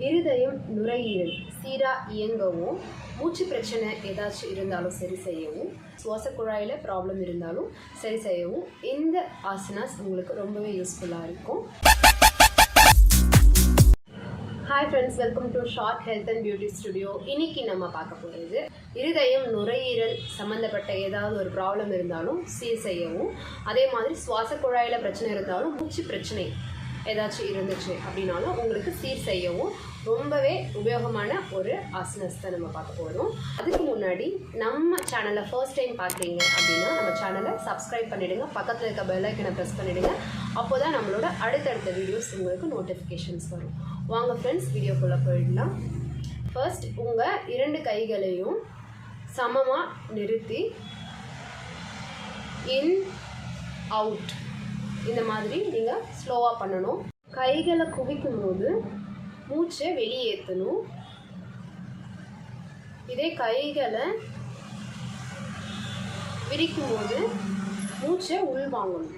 இருதயம் நுரையீரல் சீராக இயங்கவும், மூச்சு பிரச்சனை ஏதாச்சும் இருந்தாலும் சரி செய்யவும், சுவாச குழாயில் ப்ராப்ளம் இருந்தாலும் சரி செய்யவும் இந்த ஆசனாஸ் உங்களுக்கு ரொம்பவே யூஸ்ஃபுல்லாக இருக்கும். Hi friends, welcome to short health and beauty studio. இன்னைக்கு நம்ம பார்க்க போகிறது இருதயம் நுரையீரல் சம்மந்தப்பட்ட ஏதாவது ஒரு ப்ராப்ளம் இருந்தாலும் சீர் செய்யவும், அதே மாதிரி சுவாச குழாயில் பிரச்சனை இருந்தாலும், மூச்சு பிரச்சனை ஏதாச்சும் இருந்துச்சு அப்படின்னாலும் உங்களுக்கு சீர் செய்யவும் ரொம்பவே உபயோகமான ஒரு ஆசனஸ் தான் நம்ம பார்க்க போகிறோம். அதுக்கு முன்னாடி நம்ம சேனலை ஃபர்ஸ்ட் டைம் பார்க்குறீங்க அப்படின்னா நம்ம சேனலை சப்ஸ்கிரைப் பண்ணிவிடுங்க, பக்கத்தில் இருக்க பெல் ஐக்கனை ப்ரெஸ் பண்ணிவிடுங்க. அப்போ தான் நம்மளோட அடுத்தடுத்த வீடியோஸ் உங்களுக்கு நோட்டிஃபிகேஷன்ஸ் வரும். வாங்க ஃப்ரெண்ட்ஸ், வீடியோக்குள்ளே போயிடலாம். ஃபர்ஸ்ட் உங்கள் 2 கைகளையும் சமமாக நிறுத்தி இன் அவுட் இந்த மாதிரி நீங்கள் ஸ்லோவாக பண்ணணும். கைகளை குவிக்கும் போது மூச்சை வெளியேற்றணும். இதே கைகளை விரிக்கும் போது மூச்சை உள்வாங்கணும்.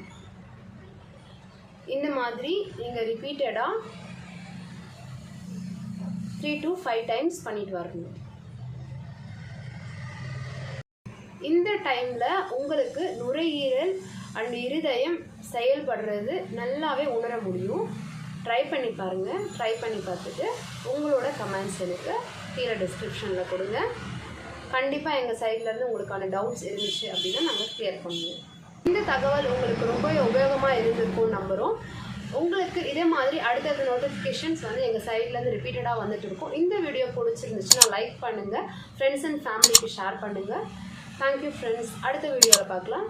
இந்த மாதிரி நீங்கள் ரிப்பீட்டடாக 3 to 5 டைம்ஸ் பண்ணிட்டு வரணும். இந்த டைமில் உங்களுக்கு நுரையீரல் அண்ட் இருதயம் செயல்படுறது நல்லாவே உணர முடியும். ட்ரை பண்ணி பாருங்கள். ட்ரை பண்ணி பார்த்துட்டு உங்களோட கமெண்ட்ஸ் எனக்கு கீழே டிஸ்கிரிப்ஷனில் கொடுங்க. கண்டிப்பாக எங்கள் சைட்லேருந்து உங்களுக்கான டவுட்ஸ் இருந்துச்சு அப்படின்னா நாங்கள் கிளியர் பண்ணுவோம். இந்த தகவல் உங்களுக்கு ரொம்ப உபயோகமாக இருந்திருக்கும்னு நம்புகிறோம். உங்களுக்கு இதே மாதிரி அடுத்தடுத்த நோட்டிஃபிகேஷன்ஸ் எங்கள் சைட்லேருந்து ரிப்பீட்டடாக வந்துட்டு இருக்கும். இந்த வீடியோ பிடிச்சிருந்துச்சுன்னா லைக் பண்ணுங்கள், ஃப்ரெண்ட்ஸ் அண்ட் ஃபேமிலிக்கு ஷேர் பண்ணுங்கள். Thank you friends. அடுத்த வீடியோவில் பார்க்கலாம்.